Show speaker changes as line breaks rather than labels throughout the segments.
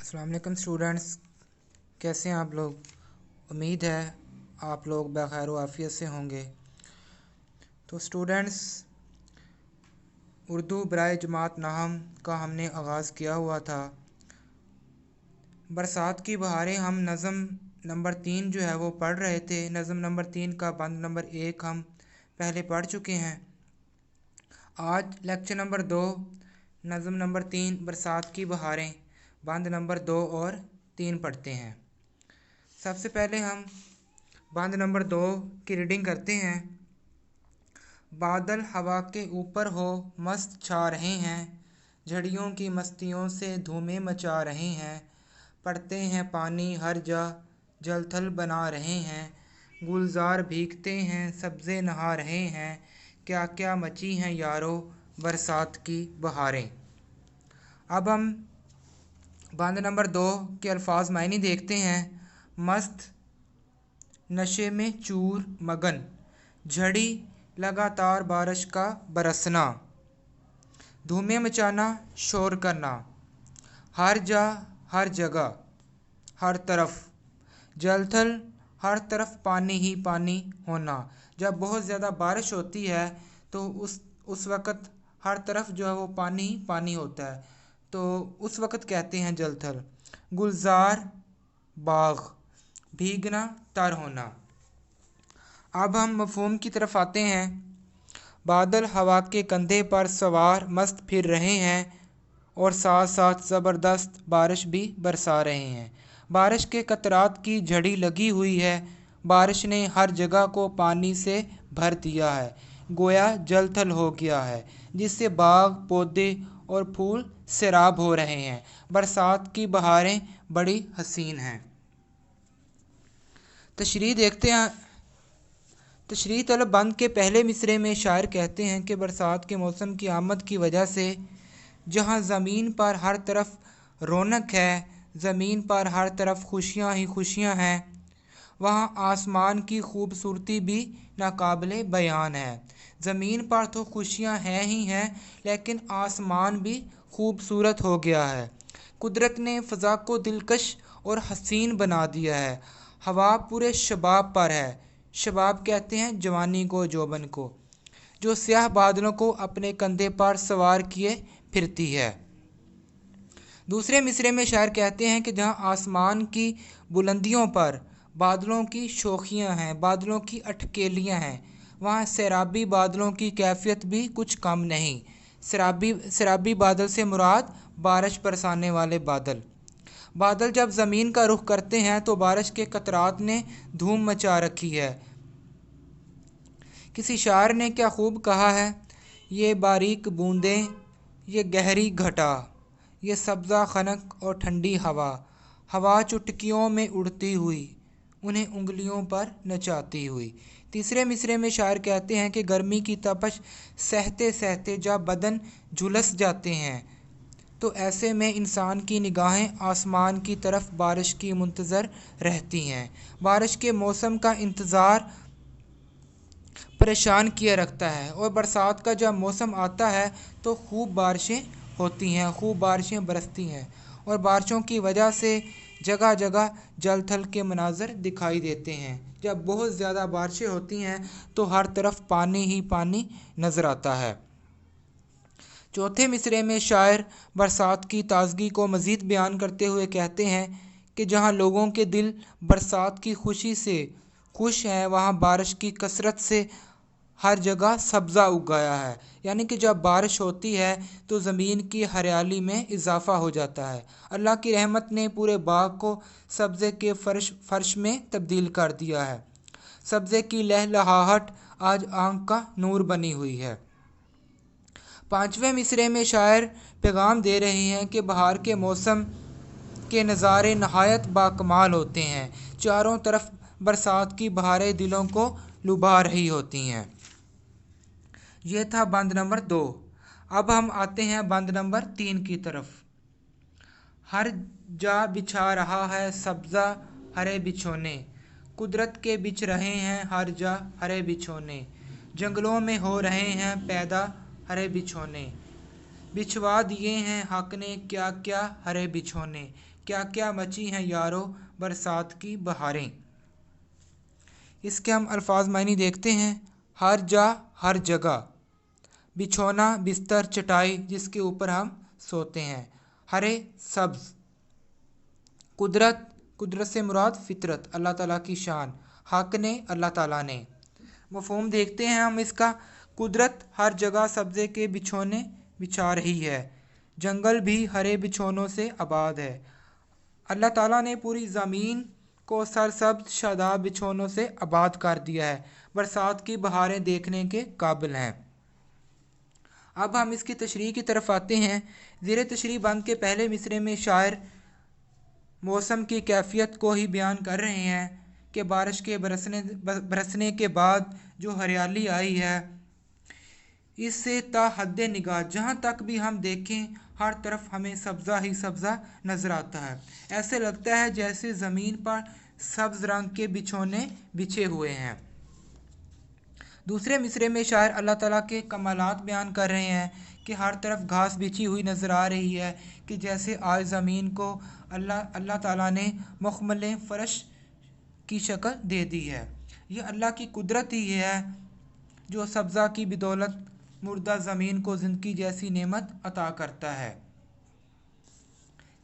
अस्सलाम वालेकुम स्टूडेंट्स, कैसे हैं आप लोग। उम्मीद है आप लोग बखैर आफियत से होंगे। तो स्टूडेंट्स, उर्दू बराए जमात नाहम का हमने आगाज़ किया हुआ था। बरसात की बहारें हम नज़म नंबर 3 जो है वो पढ़ रहे थे। नज़म नंबर 3 का बंद नंबर 1 हम पहले पढ़ चुके हैं। आज लेक्चर नंबर 2 नज़म नंबर 3 बरसात की बहारें बंद नंबर 2 और 3 पढ़ते हैं। सबसे पहले हम बंद नंबर 2 की रीडिंग करते हैं। बादल हवा के ऊपर हो मस्त छा रहे हैं, झड़ियों की मस्तियों से धूमें मचा रहे हैं, पड़ते हैं पानी हर जा जलथल बना रहे हैं, गुलजार भीगते हैं सब्ज़े नहा रहे हैं, क्या क्या मची हैं यारो बरसात की बहारें। अब हम बंद नंबर 2 के अल्फाज मायने देखते हैं। मस्त, नशे में चूर मगन, झड़ी लगातार बारिश का बरसना, धूमें मचाना शोर करना, हर जा हर जगह हर तरफ, जलथल हर तरफ पानी ही पानी होना। जब बहुत ज़्यादा बारिश होती है तो उस वक़्त हर तरफ जो है वो पानी ही पानी होता है, तो उस वक़्त कहते हैं जलथल। गुलजार बाग, भीगना तर होना। अब हम मफ़हूम की तरफ आते हैं। बादल हवा के कंधे पर सवार मस्त फिर रहे हैं और साथ साथ ज़बरदस्त बारिश भी बरसा रहे हैं। बारिश के कतरात की झड़ी लगी हुई है। बारिश ने हर जगह को पानी से भर दिया है, गोया जलथल हो गया है, जिससे बाग पौधे और फूल सैराब हो रहे हैं। बरसात की बहारें बड़ी हसीन हैं। तशरीह देखते हैं। तशरीह तलब बंद के पहले मिसरे में शायर कहते हैं कि बरसात के मौसम की आमद की वजह से जहाँ ज़मीन पर हर तरफ रौनक है, ज़मीन पर हर तरफ खुशियाँ ही खुशियाँ हैं, वहाँ आसमान की खूबसूरती भी नाकाबिले बयान है। ज़मीन पर तो खुशियाँ हैं ही हैं, लेकिन आसमान भी खूबसूरत हो गया है। कुदरत ने फ़ज़ा को दिलकश और हसीन बना दिया है। हवा पूरे शबाब पर है। शबाब कहते हैं जवानी को, जोबन को, जो स्याह बादलों को अपने कंधे पर सवार किए फिरती है। दूसरे मिसरे में शायर कहते हैं कि जहाँ आसमान की बुलंदियों पर बादलों की शोखियाँ हैं, बादलों की अटकेलियाँ हैं, वहाँ सैराबी बादलों की कैफियत भी कुछ कम नहीं। सैराबी बादल से मुराद बारिश बरसाने वाले बादल। बादल जब ज़मीन का रुख करते हैं तो बारिश के कतरात ने धूम मचा रखी है। किसी शायर ने क्या खूब कहा है, ये बारीक बूंदें, ये गहरी घटा, ये सब्ज़ा खनक और ठंडी हवा, हवा चुटकियों में उड़ती हुई, उन्हें उंगलियों पर नचाती हुई। तीसरे मिसरे में शायर कहते हैं कि गर्मी की तपश सहते सहते जब बदन झुलस जाते हैं तो ऐसे में इंसान की निगाहें आसमान की तरफ बारिश की मुंतज़र रहती हैं। बारिश के मौसम का इंतज़ार परेशान किए रखता है, और बरसात का जब मौसम आता है तो खूब बारिशें होती हैं, खूब बारिशें बरसती हैं, और बारिशों की वजह से जगह जगह जल थल के मनाज़र दिखाई देते हैं। जब बहुत ज़्यादा बारिशें होती हैं तो हर तरफ पानी ही पानी नज़र आता है। चौथे मिसरे में शायर बरसात की ताज़गी को मज़ीद बयान करते हुए कहते हैं कि जहाँ लोगों के दिल बरसात की खुशी से खुश हैं, वहाँ बारिश की कसरत से हर जगह सब्ज़ा उगाया है। यानी कि जब बारिश होती है तो ज़मीन की हरियाली में इजाफ़ा हो जाता है। अल्लाह की रहमत ने पूरे बाग को सब्ज़े के फर्श में तब्दील कर दिया है। सब्ज़े की लहलहाहट आज आँख का नूर बनी हुई है। पाँचवें मिसरे में शायर पैगाम दे रहे हैं कि बहार के मौसम के नज़ारे नहायत बाकमाल होते हैं। चारों तरफ बरसात की बहारें दिलों को लुभा रही होती हैं। ये था बंद नंबर 2। अब हम आते हैं बंद नंबर 3 की तरफ। हर जा बिछा रहा है सब्ज़ा हरे बिछोने, कुदरत के बिछ रहे हैं हर जा हरे बिछोने, जंगलों में हो रहे हैं पैदा हरे बिछोने, बिछवा दिए हैं हक ने क्या क्या हरे बिछोने, क्या क्या मची हैं यारो बरसात की बहारें। इसके हम अल्फाज मायने देखते हैं। हर जा हर जगह, बिछोना बिस्तर चटाई जिसके ऊपर हम सोते हैं। हरे सब्ज़, कुदरत, कुदरत से मुराद फितरत अल्लाह ताला की शान। हक ने अल्लाह ताला ने। मफ़हूम देखते हैं हम इसका। कुदरत हर जगह सब्ज़े के बिछोने बिछा रही है, जंगल भी हरे बिछोनों से आबाद है। अल्लाह ताला ने पूरी ज़मीन को सरसब्ज़ शादाब बिछोनों से आबाद कर दिया है, बरसात की बहारें देखने के काबिल हैं। अब हम इसकी तशरीह की तरफ आते हैं। ज़ेर तशरीह बंद के पहले मिसरे में शायर मौसम की कैफियत को ही बयान कर रहे हैं कि बारिश के बरसने के बाद जो हरियाली आई है, इससे ता हद निगाह जहाँ तक भी हम देखें हर तरफ हमें सब्ज़ा ही सब्ज़ा नज़र आता है। ऐसे लगता है जैसे ज़मीन पर सब्ज़ रंग के बिछोने बिछे हुए हैं। दूसरे मिसरे में शायर अल्लाह ताला के कमालात बयान कर रहे हैं कि हर तरफ घास बिछी हुई नज़र आ रही है, कि जैसे आज ज़मीन को अल्लाह ताला ने मुकम्मल फ़र्श की शक्ल दे दी है। ये अल्लाह की कुदरत ही है जो सब्ज़ा की बदौलत मुर्दा ज़मीन को ज़िंदगी जैसी नेमत अता करता है।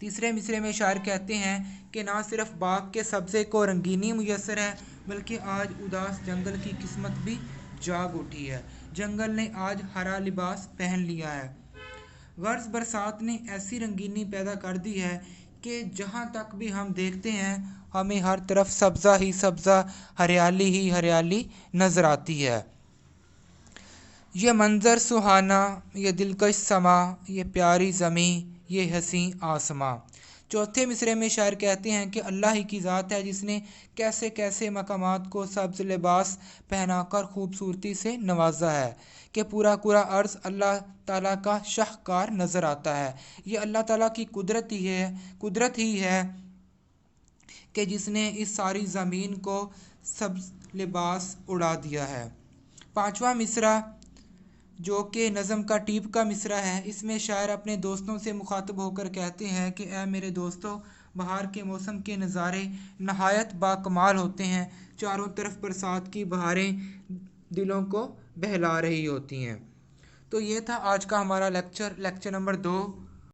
तीसरे मिसरे में शायर कहते हैं कि ना सिर्फ बाग के सब्ज़े को रंगीनी मुयस्सर है, बल्कि आज उदास जंगल की किस्मत भी जाग उठी है। जंगल ने आज हरा लिबास पहन लिया है। गर्ज बरसात ने ऐसी रंगीनी पैदा कर दी है कि जहाँ तक भी हम देखते हैं हमें हर तरफ सब्ज़ा ही सब्ज़ा, हरियाली ही हरियाली नज़र आती है। ये मंज़र सुहाना, ये दिलकश समा, ये प्यारी ज़मीं, ये हसी आसमां। चौथे मिसरे में शायर कहते हैं कि अल्लाह ही की ज़ात है जिसने कैसे कैसे मकामात को सब्ज़ लिबास पहनाकर खूबसूरती से नवाजा है, कि पूरा पूरा अर्ज़ अल्लाह ताला का शाहकार नज़र आता है। ये अल्लाह ताला की कुदरत ही है कि जिसने इस सारी ज़मीन को सब्ज़ लिबास उड़ा दिया है। पाँचवा मिसरा जो कि नज़म का टीप का मिसरा है, इसमें शायर अपने दोस्तों से मुखातब होकर कहते हैं कि ऐ मेरे दोस्तों, बहार के मौसम के नज़ारे नहायत बाकमाल होते हैं। चारों तरफ बरसात की बहारें दिलों को बहला रही होती हैं। तो ये था आज का हमारा लेक्चर नंबर 2।